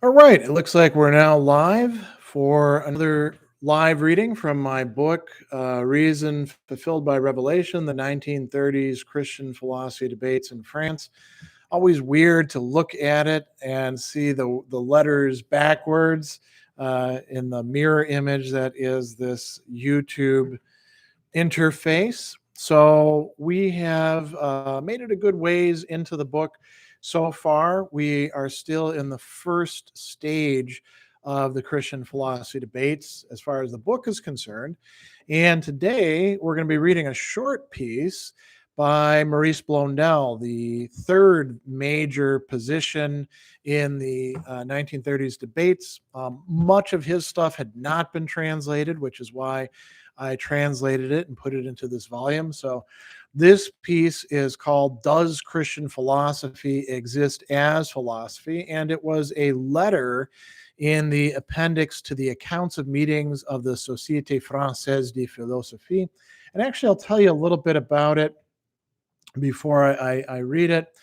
All right, it looks like we're now live for another live reading from my book, Reason Fulfilled by Revelation, the 1930s Christian Philosophy Debates in France. Always weird to look at it and see the letters backwards in the mirror image that is this YouTube interface. So we have made it a good ways into the book so far. We are still in the first stage of the Christian philosophy debates as far as the book is concerned. And today we're going to be reading a short piece by Maurice Blondel, the third major position in the 1930s debates. Much of his stuff had not been translated, which is why I translated it and put it into this volume. So this piece is called Does Christian Philosophy Exist as Philosophy? And it was a letter in the appendix to the accounts of meetings of the Société Française de Philosophie. And actually, I'll tell you a little bit about it before I read it.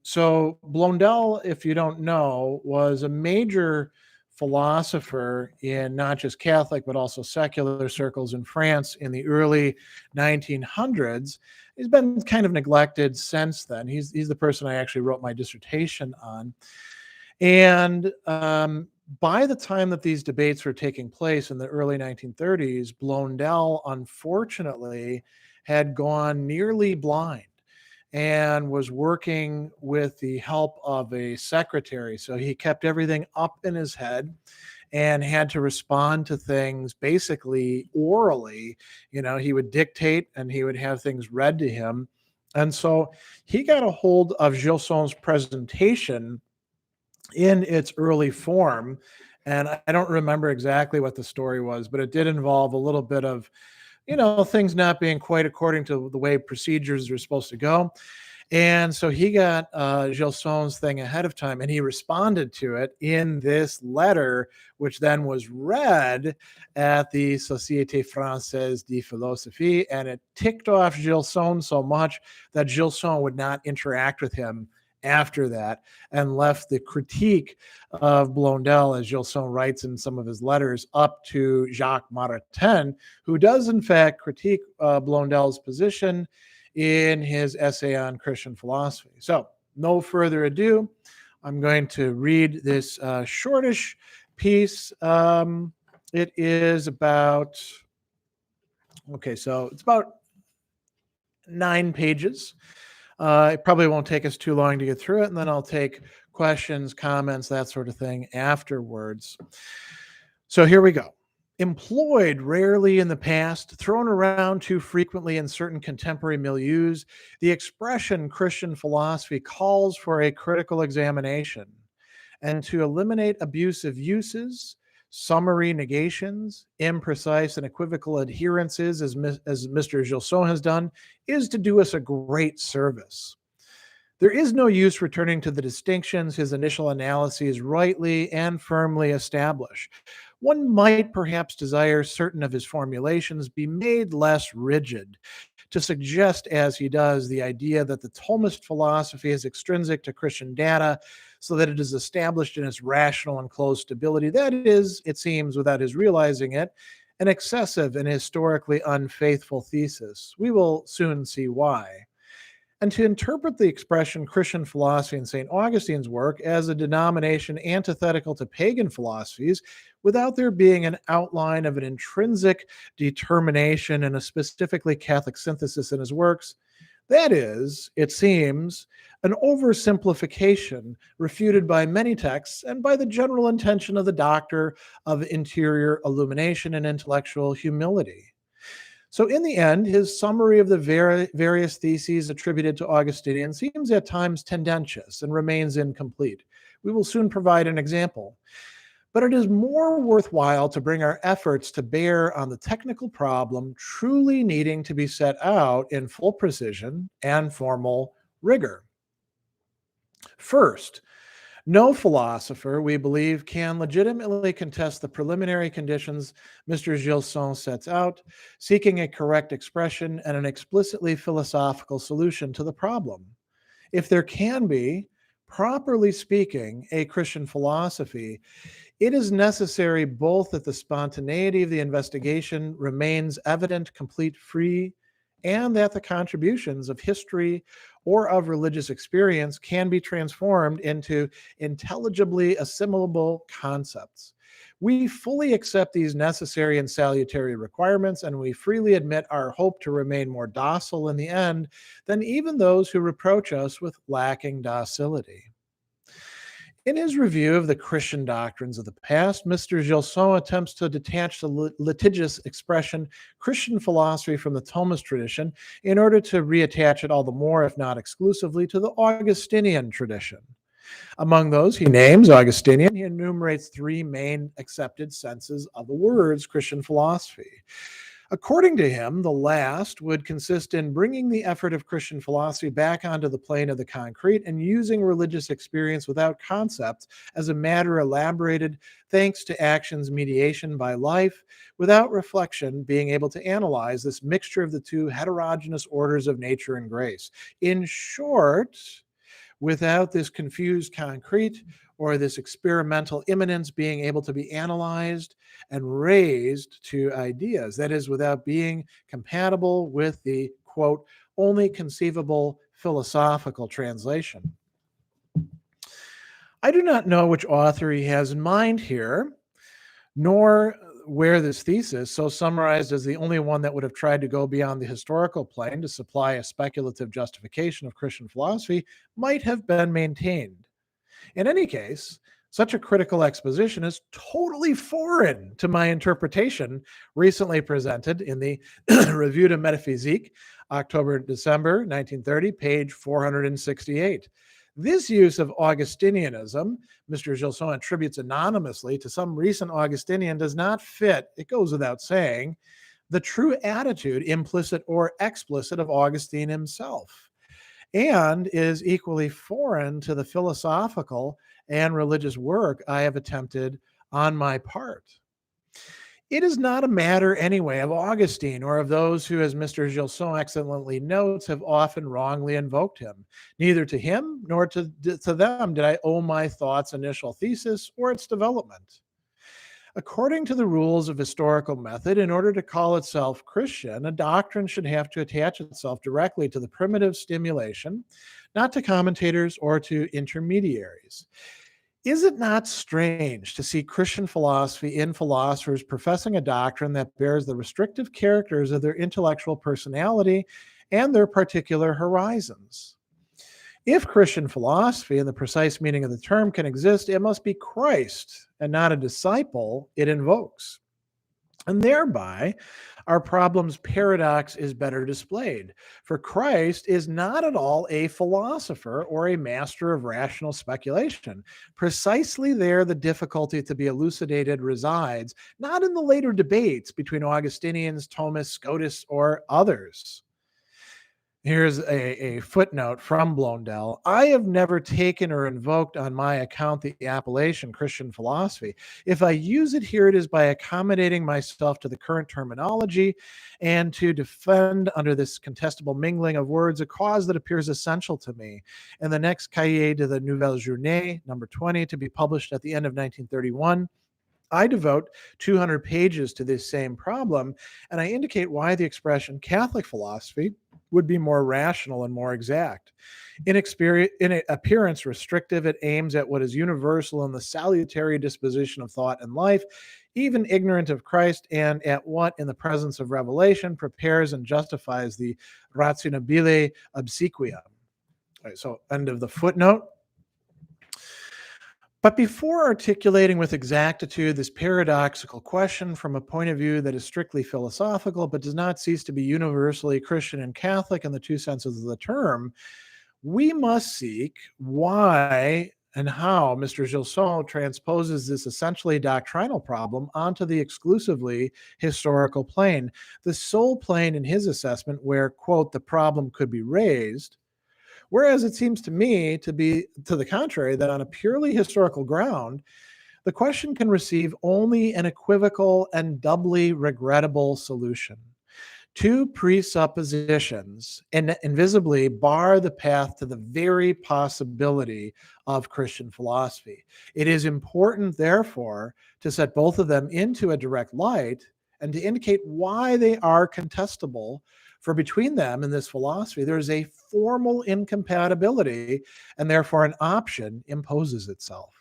So Blondel, if you don't know, was a major philosopher in not just Catholic, but also secular circles in France in the early 1900s. He's been kind of neglected since then. He's the person I actually wrote my dissertation on. And by the time that these debates were taking place in the early 1930s, Blondel, unfortunately, had gone nearly blind and was working with the help of a secretary. So he kept everything up in his head and had to respond to things basically orally. You know, he would dictate and he would have things read to him. And so he got a hold of Gilson's presentation in its early form. And I don't remember exactly what the story was, but it did involve a little bit of things not being quite according to the way procedures are supposed to go. And so he got Gilson's thing ahead of time, and he responded to it in this letter, which then was read at the Société Française de Philosophie, and it ticked off Gilson so much that Gilson would not interact with him after that and left the critique of Blondel, as Gilson writes in some of his letters, up to Jacques Maritain, who does in fact critique Blondel's position in his essay on Christian philosophy. So no further ado, I'm going to read this shortish piece. It is about, so it's about 9 pages. It probably won't take us too long to get through it, and then I'll take questions, comments, that sort of thing afterwards. So here we go. Employed rarely in the past, thrown around too frequently in certain contemporary milieus, the expression Christian philosophy calls for a critical examination and to eliminate abusive uses, summary negations, imprecise and equivocal adherences, as Mr. Gilson has done, is to do us a great service. There is no use returning to the distinctions his initial analyses rightly and firmly establish. One might perhaps desire certain of his formulations be made less rigid, to suggest, as he does, the idea that the Thomist philosophy is extrinsic to Christian data, so that it is established in its rational and closed stability. That is, it seems, without his realizing it, an excessive and historically unfaithful thesis. We will soon see why. And to interpret the expression Christian philosophy in St. Augustine's work as a denomination antithetical to pagan philosophies, without there being an outline of an intrinsic determination and a specifically Catholic synthesis in his works, that is, it seems, an oversimplification refuted by many texts and by the general intention of the doctor of interior illumination and intellectual humility. So in the end, his summary of the various theses attributed to Augustinian seems at times tendentious and remains incomplete. We will soon provide an example. But it is more worthwhile to bring our efforts to bear on the technical problem truly needing to be set out in full precision and formal rigor. First, no philosopher, we believe, can legitimately contest the preliminary conditions Mr. Gilson sets out, seeking a correct expression and an explicitly philosophical solution to the problem. If there can be, Properly speaking, a Christian philosophy, it is necessary both that the spontaneity of the investigation remains evident, complete, free, and that the contributions of history or of religious experience can be transformed into intelligibly assimilable concepts. We fully accept these necessary and salutary requirements, and we freely admit our hope to remain more docile in the end than even those who reproach us with lacking docility. In his review of the Christian doctrines of the past, Mr. Gilson attempts to detach the litigious expression Christian philosophy from the Thomist tradition in order to reattach it all the more, if not exclusively, to the Augustinian tradition. Among those he names Augustinian, he enumerates three main accepted senses of the words Christian philosophy. According to him, the last would consist in bringing the effort of Christian philosophy back onto the plane of the concrete and using religious experience without concepts as a matter elaborated thanks to action's mediation by life, without reflection being able to analyze this mixture of the two heterogeneous orders of nature and grace. In short, without this confused concrete or this experimental immanence being able to be analyzed and raised to ideas. That is, without being compatible with the, quote, only conceivable philosophical translation. I do not know which author he has in mind here, nor where this thesis, so summarized as the only one that would have tried to go beyond the historical plane to supply a speculative justification of Christian philosophy, might have been maintained. In any case, such a critical exposition is totally foreign to my interpretation recently presented in the Revue de Métaphysique, October-December 1930, page 468. This use of Augustinianism, Mr. Gilson attributes anonymously to some recent Augustinian, does not fit, it goes without saying, the true attitude, implicit or explicit, of Augustine himself, and is equally foreign to the philosophical and religious work I have attempted on my part. It is not a matter, anyway, of Augustine or of those who, as Mr. Gilson excellently notes, have often wrongly invoked him. Neither to him nor to them did I owe my thought's initial thesis or its development. According to the rules of historical method, in order to call itself Christian, a doctrine should have to attach itself directly to the primitive stimulation, not to commentators or to intermediaries. Is it not strange to see Christian philosophy in philosophers professing a doctrine that bears the restrictive characters of their intellectual personality and their particular horizons? If Christian philosophy, in the precise meaning of the term, can exist, it must be Christ and not a disciple it invokes. And thereby, our problem's paradox is better displayed. For Christ is not at all a philosopher or a master of rational speculation. Precisely there, the difficulty to be elucidated resides, not in the later debates between Augustinians, Thomists, Scotists, or others. Here's a footnote from Blondel. I have never taken or invoked on my account the appellation Christian philosophy. If I use it here, it is by accommodating myself to the current terminology and to defend under this contestable mingling of words a cause that appears essential to me. In the next Cahiers de la Nouvelle Journée, number 20, to be published at the end of 1931, I devote 200 pages to this same problem, and I indicate why the expression Catholic philosophy would be more rational and more exact. In appearance restrictive, it aims at what is universal in the salutary disposition of thought and life, even ignorant of Christ, and at what, in the presence of revelation, prepares and justifies the rationabile obsequium. Right, so end of the footnote. But before articulating with exactitude this paradoxical question from a point of view that is strictly philosophical but does not cease to be universally Christian and Catholic in the two senses of the term, we must seek why and how Mr. Gilson transposes this essentially doctrinal problem onto the exclusively historical plane, the sole plane in his assessment where, quote, the problem could be raised. Whereas it seems to me to be to the contrary, that on a purely historical ground, the question can receive only an equivocal and doubly regrettable solution. Two presuppositions invisibly bar the path to the very possibility of Christian philosophy. It is important, therefore, to set both of them into a direct light and to indicate why they are contestable. For between them and this philosophy, there is a formal incompatibility, and therefore an option imposes itself.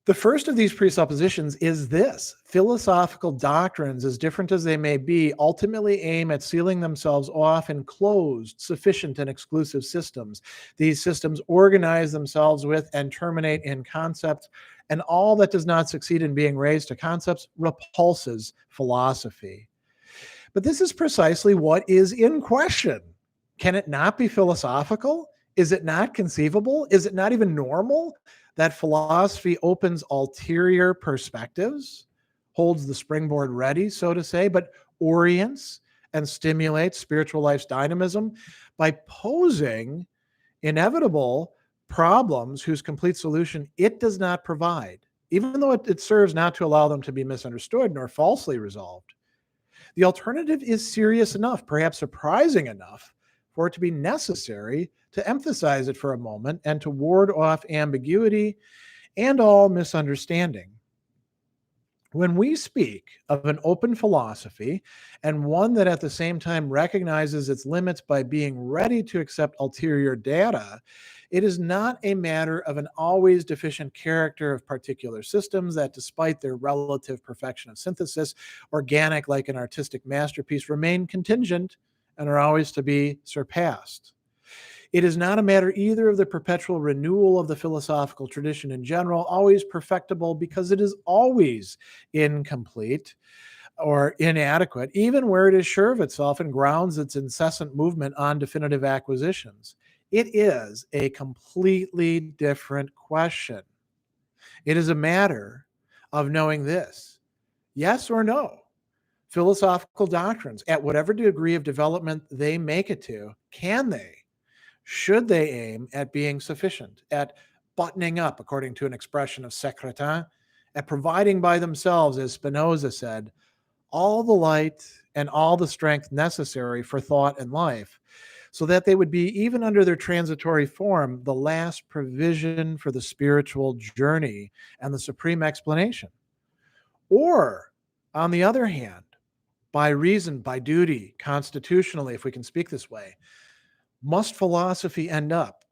The first of these presuppositions is this: philosophical doctrines, as different as they may be, ultimately aim at sealing themselves off in closed, sufficient, and exclusive systems. These systems organize themselves with and terminate in concepts, and all that does not succeed in being raised to concepts repulses philosophy. But this is precisely what is in question. Can it not be philosophical? Is it not conceivable? Is it not even normal that philosophy opens ulterior perspectives, holds the springboard ready, so to say, but orients and stimulates spiritual life's dynamism by posing inevitable problems whose complete solution it does not provide, even though it serves not to allow them to be misunderstood nor falsely resolved? The alternative is serious enough, perhaps surprising enough, for it to be necessary to emphasize it for a moment and to ward off ambiguity and all misunderstanding. When we speak of an open philosophy and one that at the same time recognizes its limits by being ready to accept ulterior data, it is not a matter of an always deficient character of particular systems that, despite their relative perfection of synthesis, organic like an artistic masterpiece, remain contingent and are always to be surpassed. It is not a matter either of the perpetual renewal of the philosophical tradition in general, always perfectible because it is always incomplete or inadequate, even where it is sure of itself and grounds its incessant movement on definitive acquisitions. It is a completely different question. It is a matter of knowing this: yes or no. Philosophical doctrines, at whatever degree of development they make it to, should they aim at being sufficient, at buttoning up, according to an expression of Secretin, at providing by themselves, as Spinoza said, all the light and all the strength necessary for thought and life, so that they would be, even under their transitory form, the last provision for the spiritual journey and the supreme explanation? Or, on the other hand, by reason, by duty, constitutionally, if we can speak this way, must philosophy end up,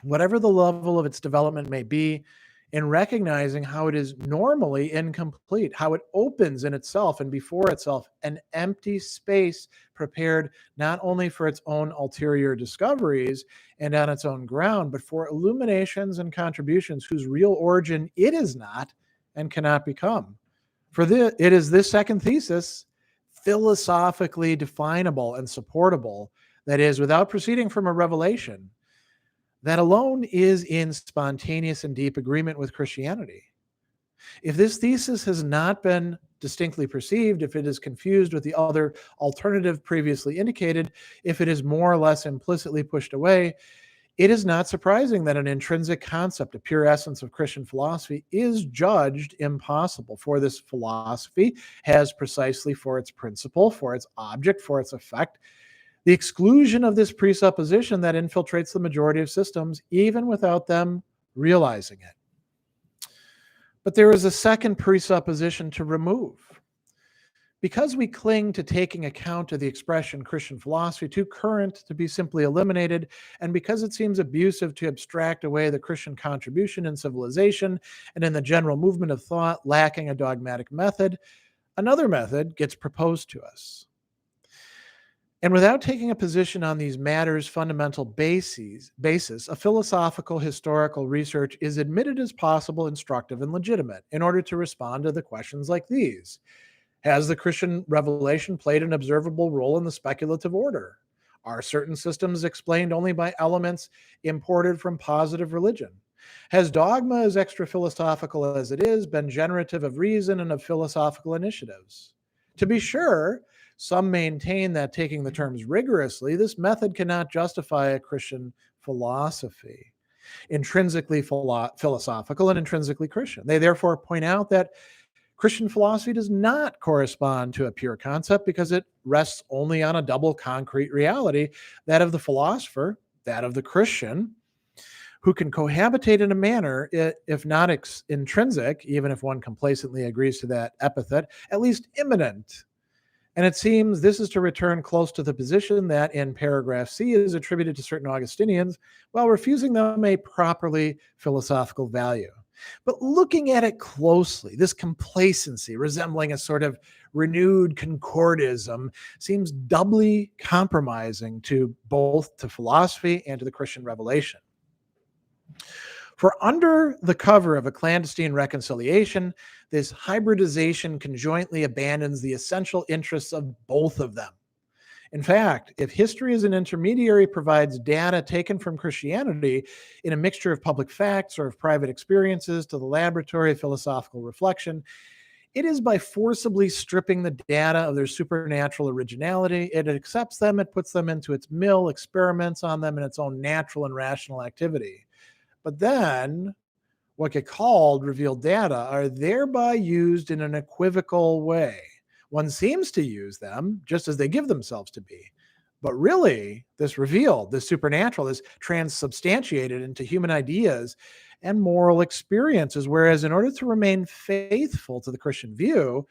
whatever the level of its development may be, in recognizing how it is normally incomplete, how it opens in itself and before itself an empty space prepared not only for its own ulterior discoveries and on its own ground, but for illuminations and contributions whose real origin it is not and cannot become? For it is this second thesis, philosophically definable and supportable, that is, without proceeding from a revelation, that alone is in spontaneous and deep agreement with Christianity. If this thesis has not been distinctly perceived, if it is confused with the other alternative previously indicated, if it is more or less implicitly pushed away, it is not surprising that an intrinsic concept, a pure essence of Christian philosophy, is judged impossible. For this philosophy has precisely for its principle, for its object, for its effect, the exclusion of this presupposition that infiltrates the majority of systems, even without them realizing it. But there is a second presupposition to remove. Because we cling to taking account of the expression Christian philosophy too current to be simply eliminated, and because it seems abusive to abstract away the Christian contribution in civilization and in the general movement of thought lacking a dogmatic method, another method gets proposed to us. And without taking a position on these matters' fundamental basis, a philosophical historical research is admitted as possible, instructive, and legitimate in order to respond to the questions like these. Has the Christian revelation played an observable role in the speculative order? Are certain systems explained only by elements imported from positive religion? Has dogma, as extra-philosophical as it is, been generative of reason and of philosophical initiatives? To be sure, some maintain that, taking the terms rigorously, this method cannot justify a Christian philosophy, intrinsically philosophical and intrinsically Christian. They therefore point out that Christian philosophy does not correspond to a pure concept because it rests only on a double concrete reality, that of the philosopher, that of the Christian, who can cohabitate in a manner, if not intrinsic, even if one complacently agrees to that epithet, at least immanent. And it seems this is to return close to the position that in paragraph C is attributed to certain Augustinians, while refusing them a properly philosophical value. But looking at it closely, this complacency, resembling a sort of renewed concordism, seems doubly compromising to both to philosophy and to the Christian revelation. For under the cover of a clandestine reconciliation, this hybridization conjointly abandons the essential interests of both of them. In fact, if history as an intermediary provides data taken from Christianity in a mixture of public facts or of private experiences to the laboratory of philosophical reflection, it is by forcibly stripping the data of their supernatural originality. It accepts them, it puts them into its mill, experiments on them in its own natural and rational activity. But then what get called revealed data are thereby used in an equivocal way. One seems to use them just as they give themselves to be. But really, this revealed, this supernatural, is transubstantiated into human ideas and moral experiences. Whereas in order to remain faithful to the Christian view,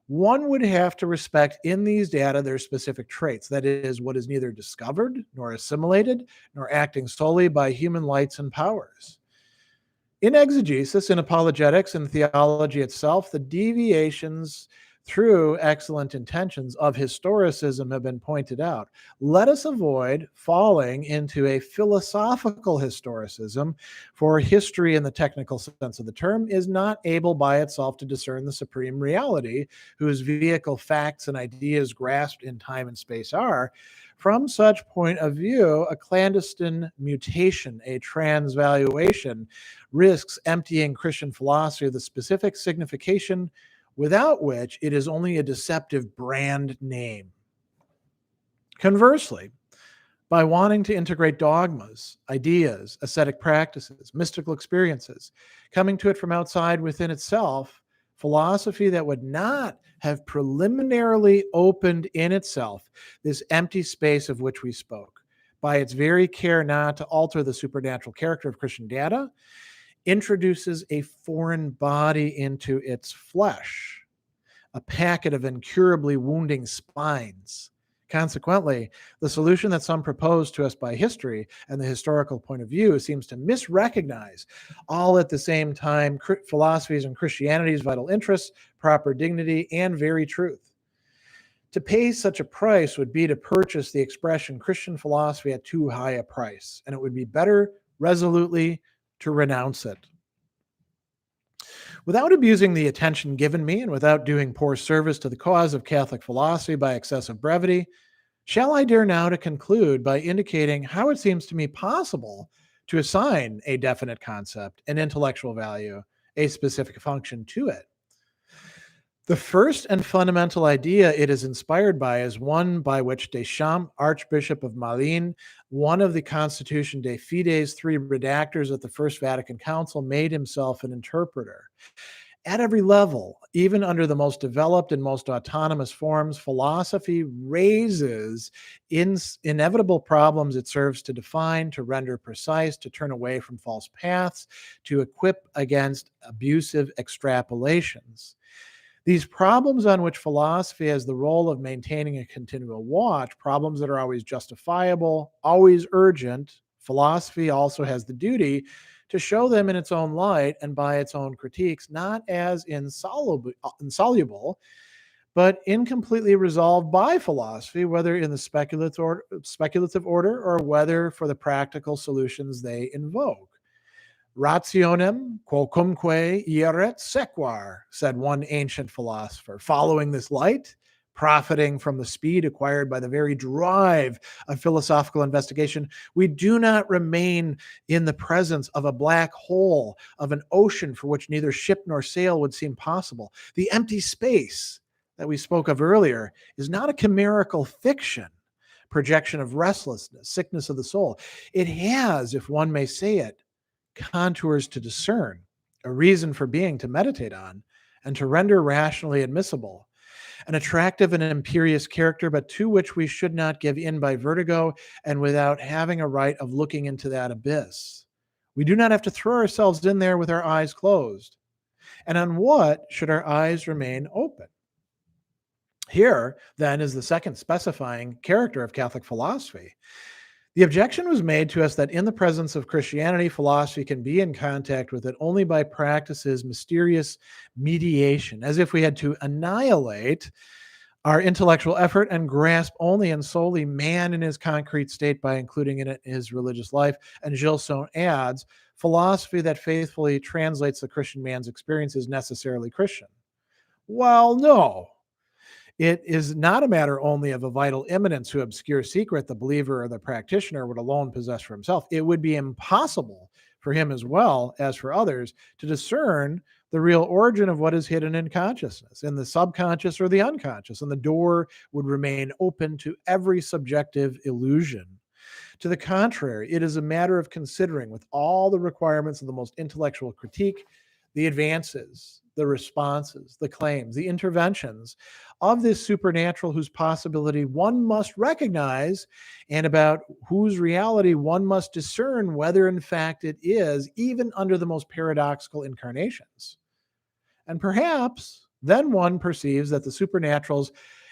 one would have to respect in these data their specific traits. That is, what is neither discovered nor assimilated, nor acting solely by human lights and powers. In exegesis, in apologetics, and theology itself, the deviations through excellent intentions of historicism have been pointed out. Let us avoid falling into a philosophical historicism, for history in the technical sense of the term is not able by itself to discern the supreme reality, whose vehicle facts and ideas grasped in time and space are. From such point of view, a clandestine mutation, a transvaluation, risks emptying Christian philosophy of the specific signification without which it is only a deceptive brand name. Conversely, by wanting to integrate dogmas, ideas, ascetic practices, mystical experiences, coming to it from outside within itself, philosophy that would not have preliminarily opened in itself this empty space of which we spoke, by its very care not to alter the supernatural character of Christian data, introduces a foreign body into its flesh, a packet of incurably wounding spines. Consequently, the solution that some propose to us by history and the historical point of view seems to misrecognize all at the same time philosophies and Christianity's vital interests, proper dignity, and very truth. To pay such a price would be to purchase the expression Christian philosophy at too high a price, and it would be better resolutely to renounce it. Without abusing the attention given me and without doing poor service to the cause of Catholic philosophy by excessive brevity, shall I dare now to conclude by indicating how it seems to me possible to assign a definite concept, an intellectual value, a specific function to it. The first and fundamental idea it is inspired by is one by which Deschamps, Archbishop of Malines, one of the Constitution de Fides 3 redactors at the First Vatican Council, made himself an interpreter. At every level, even under the most developed and most autonomous forms, philosophy raises inevitable problems it serves to define, to render precise, to turn away from false paths, to equip against abusive extrapolations. These problems on which philosophy has the role of maintaining a continual watch, problems that are always justifiable, always urgent, philosophy also has the duty to show them in its own light and by its own critiques, not as insoluble, but incompletely resolved by philosophy, whether in the speculative order or whether for the practical solutions they invoke. Rationem quocumque ieret sequar, said one ancient philosopher. Following this light, profiting from the speed acquired by the very drive of philosophical investigation, we do not remain in the presence of a black hole, of an ocean for which neither ship nor sail would seem possible. The empty space that we spoke of earlier is not a chimerical fiction, projection of restlessness, sickness of the soul. It has, if one may say it, contours to discern, a reason for being to meditate on, and to render rationally admissible, an attractive and imperious character, but to which we should not give in by vertigo and without having a right of looking into that abyss. We do not have to throw ourselves in there with our eyes closed. And on what should our eyes remain open? Here, then, is the second specifying character of Catholic philosophy. The objection was made to us that in the presence of Christianity, philosophy can be in contact with it only by practices mysterious mediation, as if we had to annihilate our intellectual effort and grasp only and solely man in his concrete state by including in it his religious life. And Gilson adds, philosophy that faithfully translates the Christian man's experience is necessarily Christian. Well, no. It is not a matter only of a vital immanence whose obscure secret the believer or the practitioner would alone possess for himself. It would be impossible for him as well as for others to discern the real origin of what is hidden in consciousness, in the subconscious or the unconscious, and the door would remain open to every subjective illusion. To the contrary, it is a matter of considering, with all the requirements of the most intellectual critique, the advances, the responses, the claims, the interventions of this supernatural whose possibility one must recognize and about whose reality one must discern whether in fact it is, even under the most paradoxical incarnations. And perhaps then one perceives that the supernatural's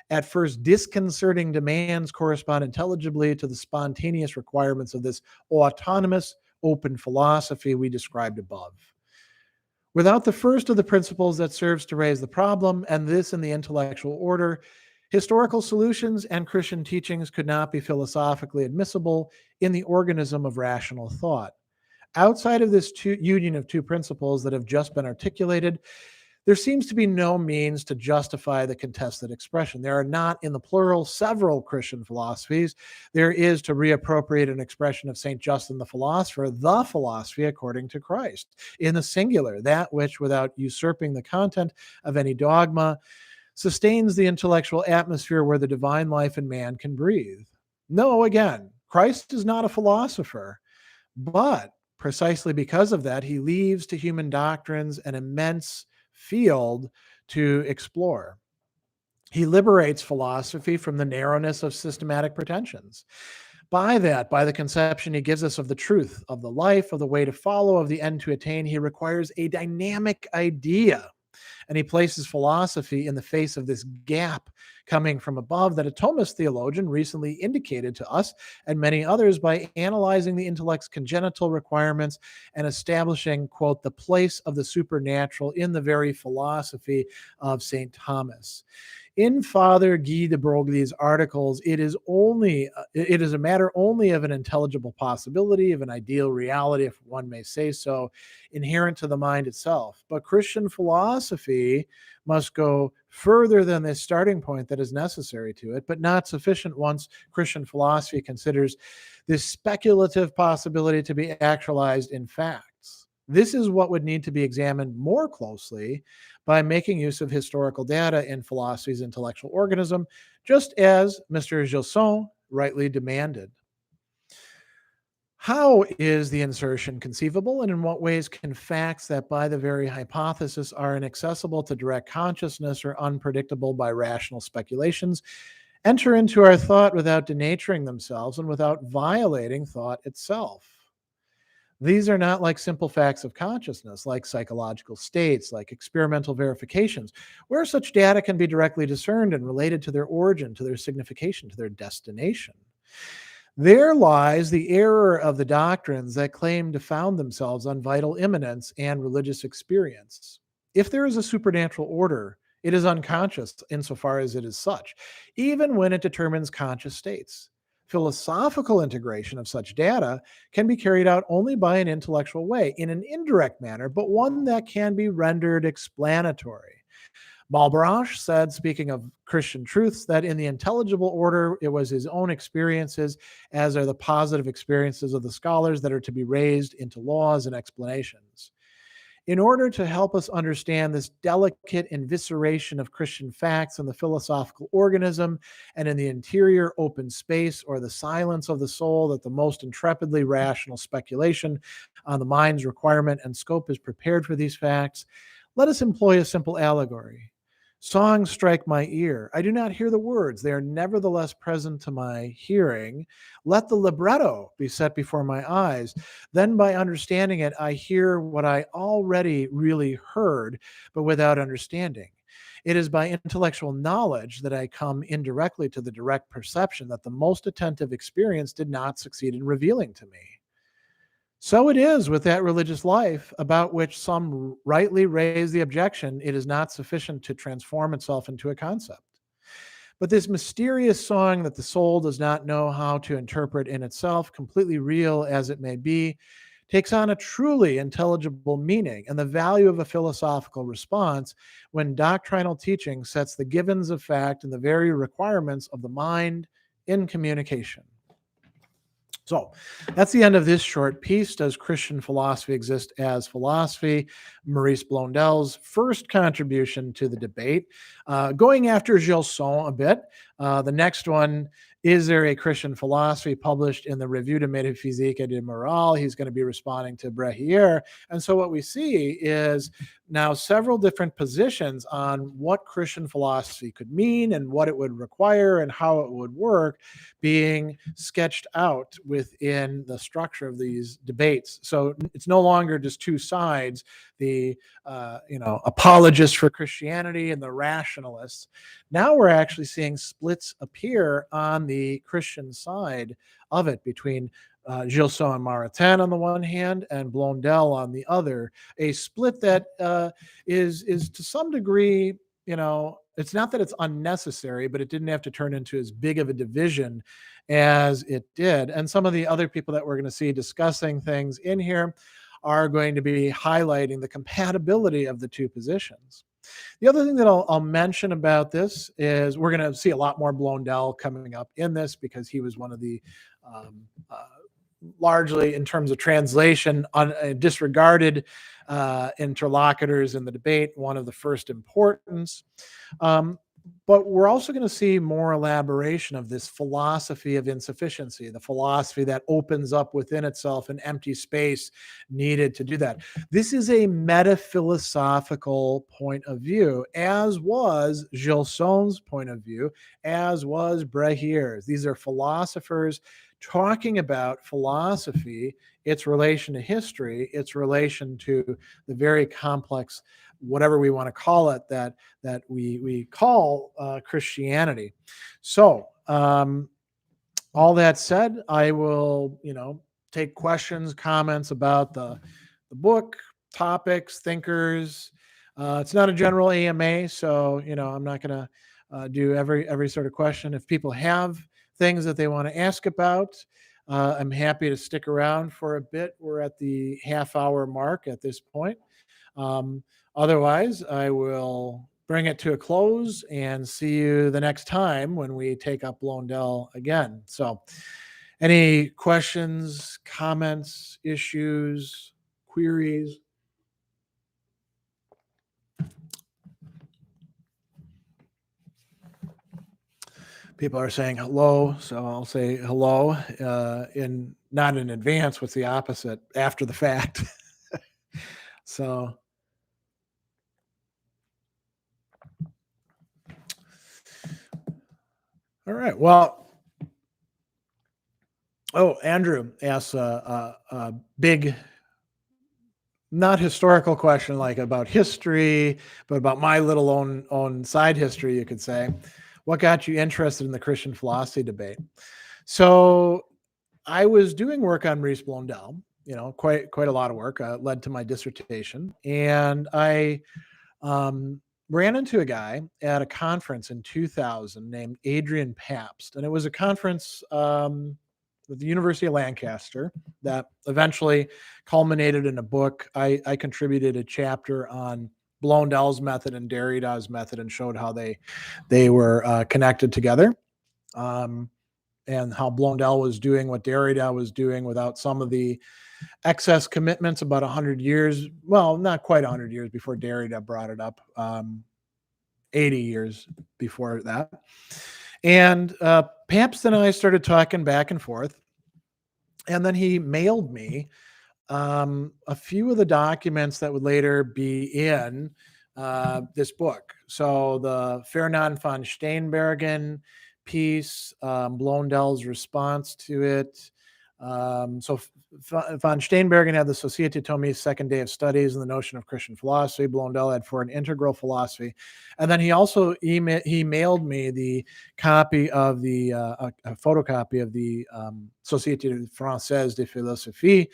at first disconcerting demands correspond intelligibly to the spontaneous requirements of this autonomous, open philosophy we described above. Without the first of the principles that serves to raise the problem, and this in the intellectual order, historical solutions and Christian teachings could not be philosophically admissible in the organism of rational thought. Outside of this union of two principles that have just been articulated, there seems to be no means to justify the contested expression. There are not, in the plural, several Christian philosophies. There is, to reappropriate an expression of St. Justin the philosopher, the philosophy according to Christ. In the singular, that which, without usurping the content of any dogma, sustains the intellectual atmosphere where the divine life in man can breathe. No, again, Christ is not a philosopher, but precisely because of that, he leaves to human doctrines an immense field to explore. He liberates philosophy from the narrowness of systematic pretensions. By the conception he gives us of the truth, of the life, of the way to follow, of the end to attain, he requires a dynamic idea. And he places philosophy in the face of this gap coming from above that a Thomist theologian recently indicated to us and many others by analyzing the intellect's congenital requirements and establishing, quote, the place of the supernatural in the very philosophy of St. Thomas. In Father Guy de Broglie's articles, it is a matter only of an intelligible possibility, of an ideal reality, if one may say so, inherent to the mind itself. But Christian philosophy must go further than this starting point that is necessary to it, but not sufficient once Christian philosophy considers this speculative possibility to be actualized in facts. This is what would need to be examined more closely by making use of historical data in philosophy's intellectual organism, just as Mr. Gilson rightly demanded. How is the insertion conceivable, and in what ways can facts that by the very hypothesis are inaccessible to direct consciousness or unpredictable by rational speculations enter into our thought without denaturing themselves and without violating thought itself? These are not like simple facts of consciousness, like psychological states, like experimental verifications, where such data can be directly discerned and related to their origin, to their signification, to their destination. There lies the error of the doctrines that claim to found themselves on vital immanence and religious experience. If there is a supernatural order, it is unconscious insofar as it is such, even when it determines conscious states. Philosophical integration of such data can be carried out only by an intellectual way, in an indirect manner, but one that can be rendered explanatory. Malebranche said, speaking of Christian truths, that in the intelligible order, it was his own experiences, as are the positive experiences of the scholars, that are to be raised into laws and explanations. In order to help us understand this delicate evisceration of Christian facts in the philosophical organism and in the interior open space or the silence of the soul that the most intrepidly rational speculation on the mind's requirement and scope is prepared for these facts, Let us employ a simple allegory. Songs strike my ear. I do not hear the words. They are nevertheless present to my hearing. Let the libretto be set before my eyes. Then, by understanding it, I hear what I already really heard, but without understanding. It is by intellectual knowledge that I come indirectly to the direct perception that the most attentive experience did not succeed in revealing to me. So it is with that religious life about which some rightly raise the objection it is not sufficient to transform itself into a concept. But this mysterious song that the soul does not know how to interpret in itself, completely real as it may be, takes on a truly intelligible meaning and the value of a philosophical response when doctrinal teaching sets the givens of fact and the very requirements of the mind in communication. So that's the end of this short piece. Does Christian philosophy exist as philosophy? Maurice Blondel's first contribution to the debate. Going after Gilson a bit. The next one, is there a Christian philosophy, published in the Revue de Métaphysique et de Morale? He's going to be responding to Brehier. And so what we see is now several different positions on what Christian philosophy could mean and what it would require and how it would work being sketched out within the structure of these debates. So it's no longer just two sides, the apologists for Christianity and the rationalists. Now we're actually seeing splits appear on the Christian side of it between Gilson and Maritain on the one hand and Blondel on the other. A split that is to some degree, it's not that it's unnecessary, but it didn't have to turn into as big of a division as it did. And some of the other people that we're going to see discussing things in here are going to be highlighting the compatibility of the two positions. The other thing that I'll mention about this is we're going to see a lot more Blondel coming up in this because he was one of the largely in terms of translation disregarded interlocutors in the debate, one of the first importance. But we're also going to see more elaboration of this philosophy of insufficiency, the philosophy that opens up within itself an empty space needed to do that. This is a metaphilosophical point of view, as was Gilson's point of view, as was Brehier's. These are philosophers talking about philosophy, its relation to history, its relation to the very complex, whatever we want to call it, that we call Christianity. So all that said, I will take questions, comments about the book, topics, thinkers. It's not a general AMA, so I'm not going to do every sort of question. If people have things that they want to ask about, I'm happy to stick around for a bit. We're at the half-hour mark at this point. Otherwise, I will bring it to a close and see you the next time when we take up Blondel again. So any questions, comments, issues, queries? People are saying hello, so I'll say hello not in advance. What's the opposite? After the fact. So all right. Well, Andrew asks a big, not historical question like about history, but about my little own side history, you could say. What got you interested in the Christian philosophy debate? So I was doing work on Maurice Blondel, quite a lot of work, led to my dissertation. And I ran into a guy at a conference in 2000 named Adrian Pabst. And it was a conference with the University of Lancaster that eventually culminated in a book. I contributed a chapter on Blondel's method and Derrida's method and showed how they were connected together, and how Blondel was doing what Derrida was doing without some of the excess commitments about 100 years. Well, not quite 100 years before Derrida brought it up, 80 years before that. And Pabst and I started talking back and forth. And then he mailed me a few of the documents that would later be in this book. So the Ferdinand von Steenbergen piece, Blondel's response to it. So von Steenbergen had the Societe Thomi's Second Day of Studies and the Notion of Christian Philosophy. Blondel had For an Integral Philosophy. And then he also mailed me the copy of the, a photocopy of the Société Française de Philosophie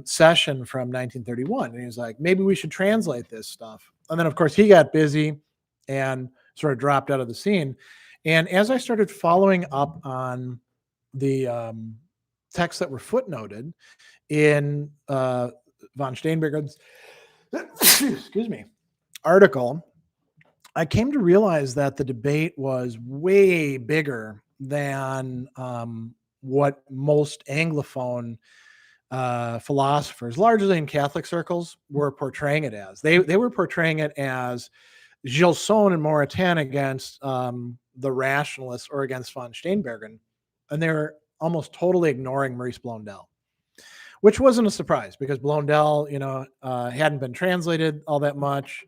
session from 1931. And he was like, maybe we should translate this stuff. And then, of course, he got busy and sort of dropped out of the scene. And as I started following up on the texts that were footnoted in von Steenbergen's excuse me, article, I came to realize that the debate was way bigger than what most Anglophone philosophers, largely in Catholic circles, were portraying it as. They were portraying it as Gilson and Maritain against the rationalists or against von Steenbergen, and they were almost totally ignoring Maurice Blondel, which wasn't a surprise because Blondel, hadn't been translated all that much.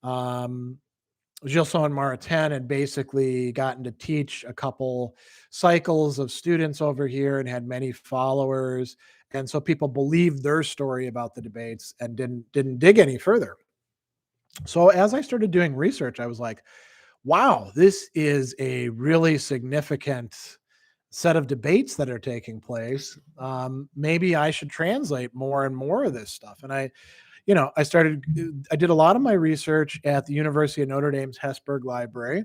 Gilson and Maritain had basically gotten to teach a couple cycles of students over here and had many followers. And so people believed their story about the debates and didn't dig any further. So as I started doing research, I was like, wow, this is a really significant set of debates that are taking place. Maybe I should translate more and more of this stuff. And I did a lot of my research at the University of Notre Dame's Hesburgh Library.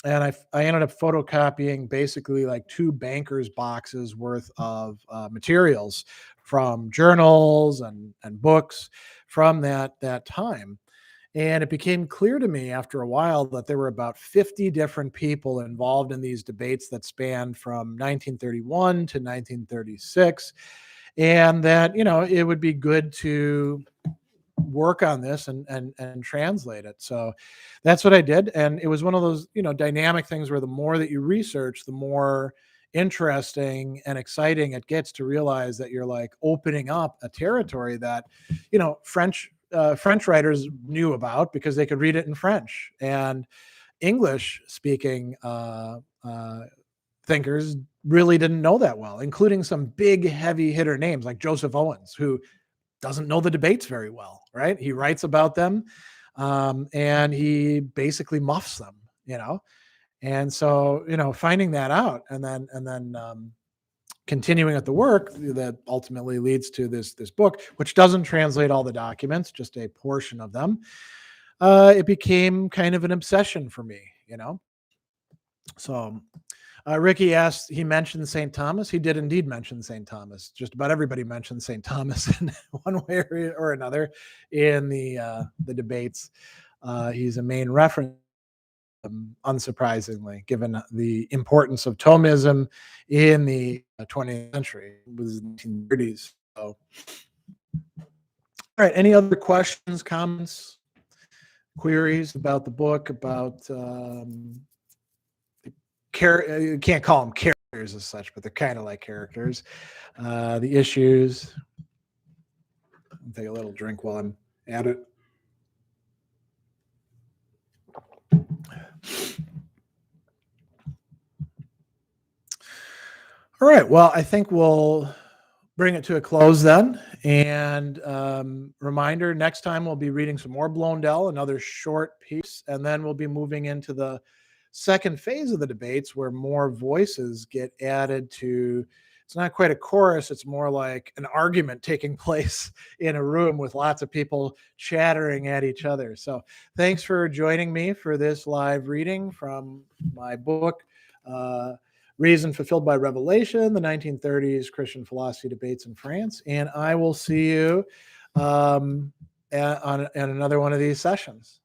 And I ended up photocopying basically like 2 bankers' boxes worth of materials from journals and books from that time. And it became clear to me after a while that there were about 50 different people involved in these debates that spanned from 1931 to 1936. And that, it would be good to work on this and translate it. So that's what I did. And it was one of those, dynamic things where the more that you research, the more interesting and exciting it gets to realize that you're like opening up a territory that, French writers knew about because they could read it in French, and English speaking thinkers really didn't know that well, including some big heavy hitter names like Joseph Owens, who doesn't know the debates very well, right? He writes about them and he basically muffs them, And so, finding that out and then continuing at the work that ultimately leads to this book, which doesn't translate all the documents, just a portion of them. It became kind of an obsession for me, So Ricky asked, he mentioned St. Thomas. He did indeed mention St. Thomas. Just about everybody mentioned St. Thomas in one way or another in the debates. He's a main reference, unsurprisingly, given the importance of Thomism in the 20th century. It was the 1930s. So, all right. Any other questions, comments, queries about the book, about you can't call them characters as such, but they're kind of like characters. The issues. I'll take a little drink while I'm at it. All right. Well, I think we'll bring it to a close then. And reminder, next time we'll be reading some more Blondel, another short piece, and then we'll be moving into the second phase of the debates where more voices get added to. It's not quite a chorus. It's more like an argument taking place in a room with lots of people chattering at each other. So thanks for joining me for this live reading from my book, Reason Fulfilled by Revelation, the 1930s Christian Philosophy Debates in France. And I will see you on another one of these sessions.